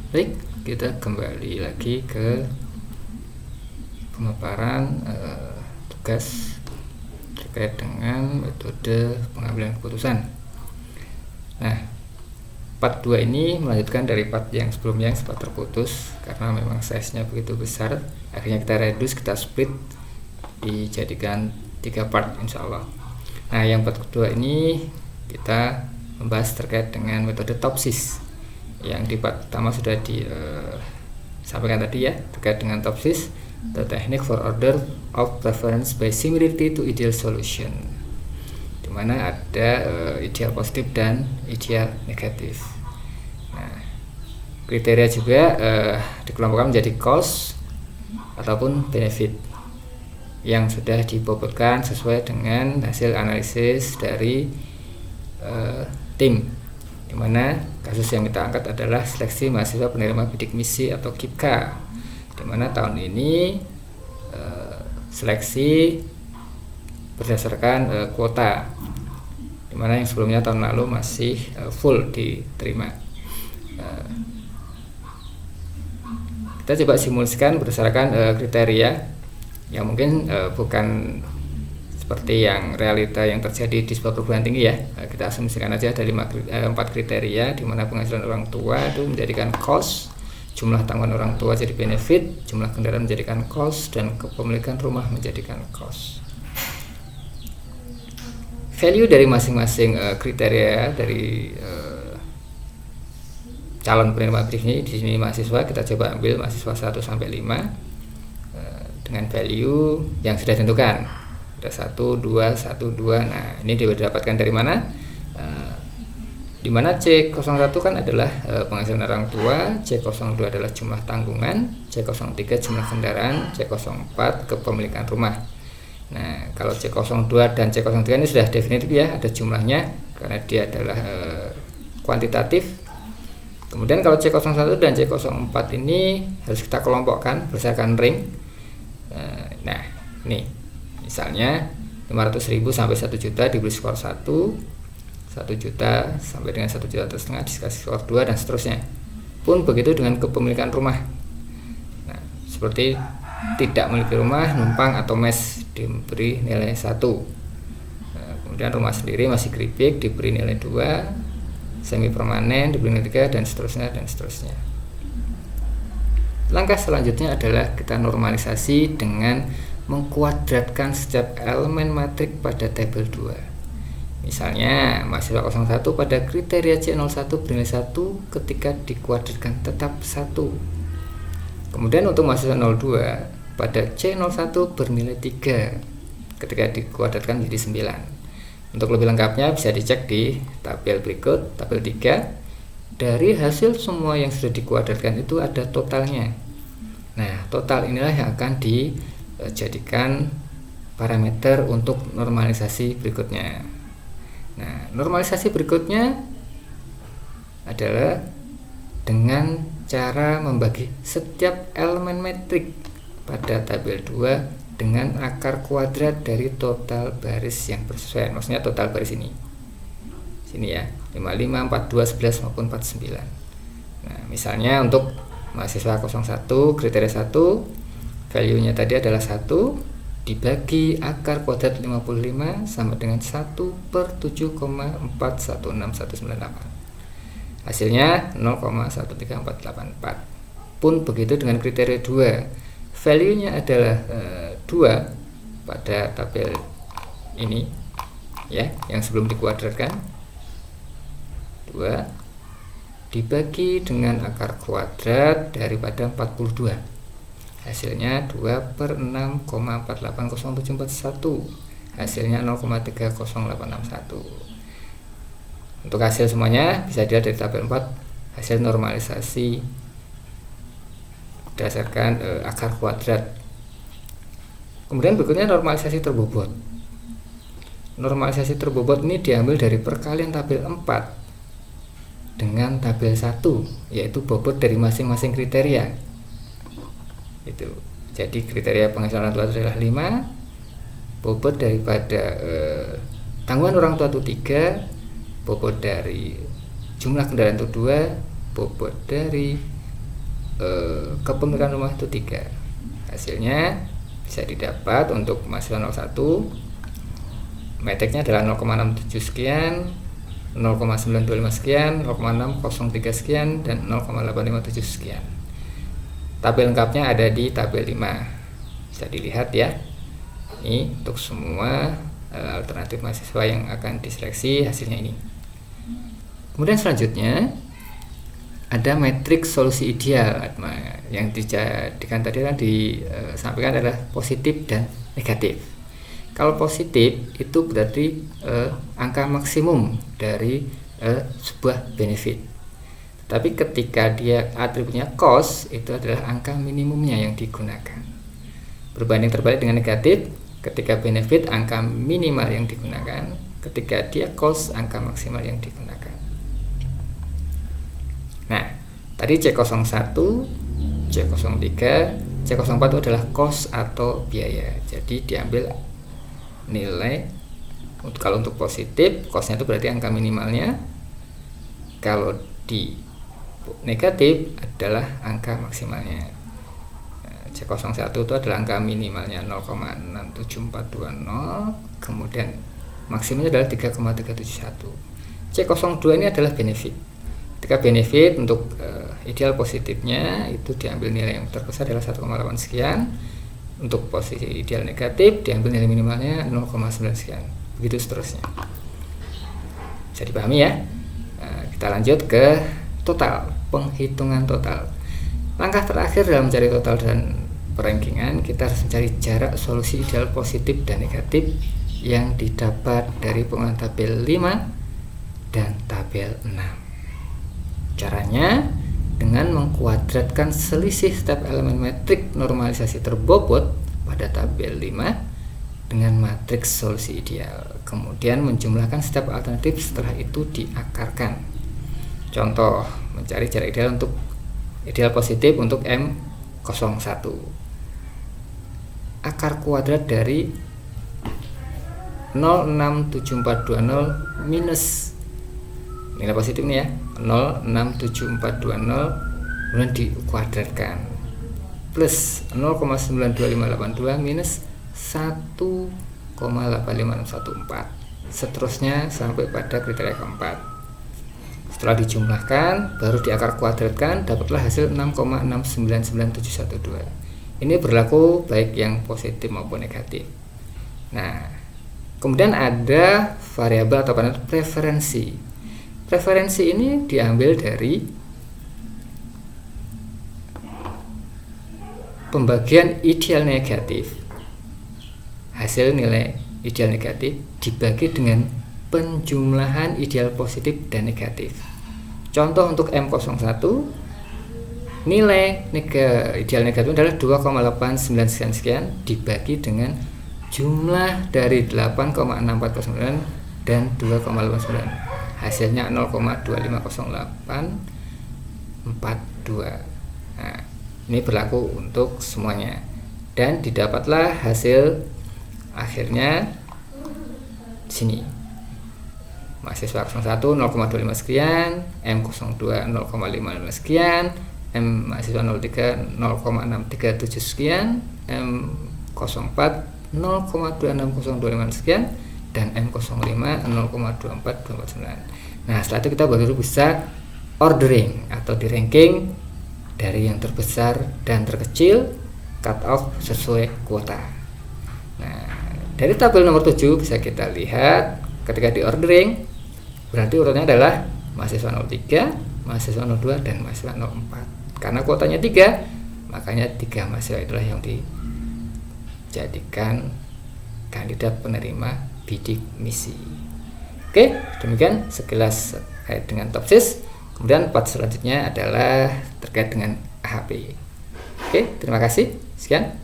Baik, kita kembali lagi ke pemaparan tugas terkait dengan metode pengambilan keputusan. Nah, part 2 ini melanjutkan dari part yang sebelumnya yang sempat terputus karena memang size-nya begitu besar. Akhirnya kita reduce, kita split dijadikan 3 part insya Allah. Nah, yang part kedua ini kita membahas terkait dengan metode TOPSIS. Yang di part pertama sudah disampaikan tadi ya, terkait dengan TOPSIS, the technique for order of preference by similarity to ideal solution, dimana ada ideal positif dan ideal negatif. Nah, kriteria juga dikelompokkan menjadi cost ataupun benefit yang sudah dibobotkan sesuai dengan hasil analisis dari tim, dimana kasus yang kita angkat adalah seleksi mahasiswa penerima bidik misi atau KIPK, dimana tahun ini seleksi berdasarkan kuota, dimana yang sebelumnya tahun lalu masih full diterima. Kita coba simulasikan berdasarkan kriteria yang mungkin bukan seperti yang realita yang terjadi di sebuah perguruan tinggi ya. Kita asumsikan aja ada 4 kriteria, di mana penghasilan orang tua itu menjadikan cost, jumlah tanggungan orang tua jadi benefit, jumlah kendaraan menjadikan cost, dan kepemilikan rumah menjadikan cost. Value dari masing-masing kriteria dari calon penerima bidik ini, di sini mahasiswa, kita coba ambil mahasiswa 1 sampai 5 dengan value yang sudah ditentukan. Ada 1, 2, 1, 2. Nah, ini didapatkan dari mana? Di mana C01 kan adalah penghasilan orang tua, C02 adalah jumlah tanggungan, C03 jumlah kendaraan, C04 kepemilikan rumah. Nah, kalau C02 dan C03 ini sudah definitif ya, ada jumlahnya karena dia adalah kuantitatif. Kemudian kalau C01 dan C04 ini harus kita kelompokkan berdasarkan ring. Nah, nih misalnya 500.000 sampai 1 juta diberi skor 1 juta sampai dengan 1,5 juta dikasih skor 2, dan seterusnya. Pun begitu dengan kepemilikan rumah. Nah, seperti tidak memiliki rumah, numpang atau mes diberi nilai 1. Nah, kemudian rumah sendiri masih keripik diberi nilai 2, semi permanen diberi nilai 3, dan seterusnya dan seterusnya. Langkah selanjutnya adalah kita normalisasi dengan mengkuadratkan setiap elemen matrik pada tabel 2. Misalnya mahasiswa 01 pada kriteria C01 bernilai 1 ketika dikuadratkan tetap 1. Kemudian untuk mahasiswa 02 pada C01 bernilai 3 ketika dikuadratkan menjadi 9. Untuk lebih lengkapnya bisa dicek di tabel berikut, tabel 3. Dari hasil semua yang sudah dikuadratkan itu ada totalnya. Nah, total inilah yang akan dijadikan parameter untuk normalisasi berikutnya. Nah, normalisasi berikutnya adalah dengan cara membagi setiap elemen metrik pada tabel 2 dengan akar kuadrat dari total baris yang bersesuaian. Maksudnya total baris ini. Sini ya, 55, 42, 11 maupun 49. Nah, misalnya untuk mahasiswa 01 kriteria 1, value-nya tadi adalah 1 dibagi akar kuadrat 55 sama dengan 1/7,416198. Hasilnya 0,13484. Pun begitu dengan kriteria 2. Value-nya adalah 2 pada tabel ini ya, yang sebelum dikuadratkan. 2 dibagi dengan akar kuadrat daripada 42. Hasilnya 2/6,480741. Hasilnya 0,30861. Untuk hasil semuanya bisa dilihat dari tabel 4, hasil normalisasi berdasarkan akar kuadrat. Kemudian berikutnya normalisasi terbobot. Normalisasi terbobot ini diambil dari perkalian tabel 4 dengan tabel 1, yaitu bobot dari masing-masing kriteria. Itu. Jadi kriteria penghasilan orang tua adalah 5, bobot daripada tanggungan orang tua itu 3, bobot dari jumlah kendaraan itu 2, bobot dari kepemilikan rumah itu 3. Hasilnya bisa didapat untuk mahasiswa 01 matriknya adalah 0,67 sekian, 0,925 sekian, 0,603 sekian, dan 0,857 sekian. Tabel lengkapnya ada di tabel 5. Bisa dilihat ya. Ini untuk semua alternatif mahasiswa yang akan diseleksi hasilnya ini. Kemudian selanjutnya ada matriks solusi ideal. Yang dijadikan tadi kan disampaikan adalah positif dan negatif. Kalau positif itu berarti angka maksimum dari sebuah benefit. Tapi ketika dia atributnya cost, itu adalah angka minimumnya yang digunakan. Berbanding terbalik dengan negatif, ketika benefit angka minimal yang digunakan, ketika dia cost angka maksimal yang digunakan. Nah, tadi C01, C03, C04 itu adalah cost atau biaya. Jadi diambil nilai. Kalau untuk positif, costnya itu berarti angka minimalnya. Kalau di negatif adalah angka maksimalnya. C01 itu adalah angka minimalnya 0,67420, kemudian maksimumnya adalah 3,371. C02 ini adalah benefit. Ketika benefit untuk ideal positifnya itu diambil nilai yang terbesar adalah 1,8 sekian. Untuk posisi ideal negatif diambil nilai minimalnya 0,9 sekian. Begitu seterusnya. Bisa dipahami ya. Kita lanjut ke total, penghitungan total. Langkah terakhir dalam mencari total dan perankingan, kita harus mencari jarak solusi ideal positif dan negatif yang didapat dari penggunaan tabel 5 dan tabel 6. Caranya dengan mengkuadratkan selisih setiap elemen metrik normalisasi terbobot pada tabel 5 dengan matriks solusi ideal. Kemudian menjumlahkan setiap alternatif, setelah itu diakarkan. Contoh, mencari jarak ideal untuk ideal positif untuk M01. Akar kuadrat dari 0,67420 minus nilai positif ini ya, 0,67420 kemudian dikuadratkan plus 0,92582 minus 1,85614, seterusnya sampai pada kriteria keempat. Setelah dijumlahkan baru diakar kuadratkan, dapatlah hasil 6,699712. Ini berlaku baik yang positif maupun negatif. Nah, kemudian ada variabel atau preferensi. Preferensi ini diambil dari pembagian ideal negatif. Hasil nilai ideal negatif dibagi dengan penjumlahan ideal positif dan negatif. Contoh untuk M01, nilai ideal negatif adalah 2,899 sekian dibagi dengan jumlah dari 8,6409 dan 2,89. Hasilnya 0,250842. Nah, ini berlaku untuk semuanya. Dan didapatlah hasil akhirnya di sini. Mahasiswa 01 0,25 sekian, M02 0,55 sekian, mahasiswa 03 0,637 sekian, M04 0,26025 sekian, dan M05 0,24249. Nah, setelah itu kita baru bisa ordering atau di ranking dari yang terbesar dan terkecil, cut off sesuai kuota. Nah, dari tabel nomor 7 bisa kita lihat ketika di ordering berarti urutannya adalah mahasiswa 03, mahasiswa 02, dan mahasiswa 04. Karena kuotanya 3, makanya 3 mahasiswa itulah yang dijadikan kandidat penerima bidik misi. Oke, demikian sekilas terkait dengan TOPSIS. Kemudian part selanjutnya adalah terkait dengan AHP. Oke, terima kasih. Sekian.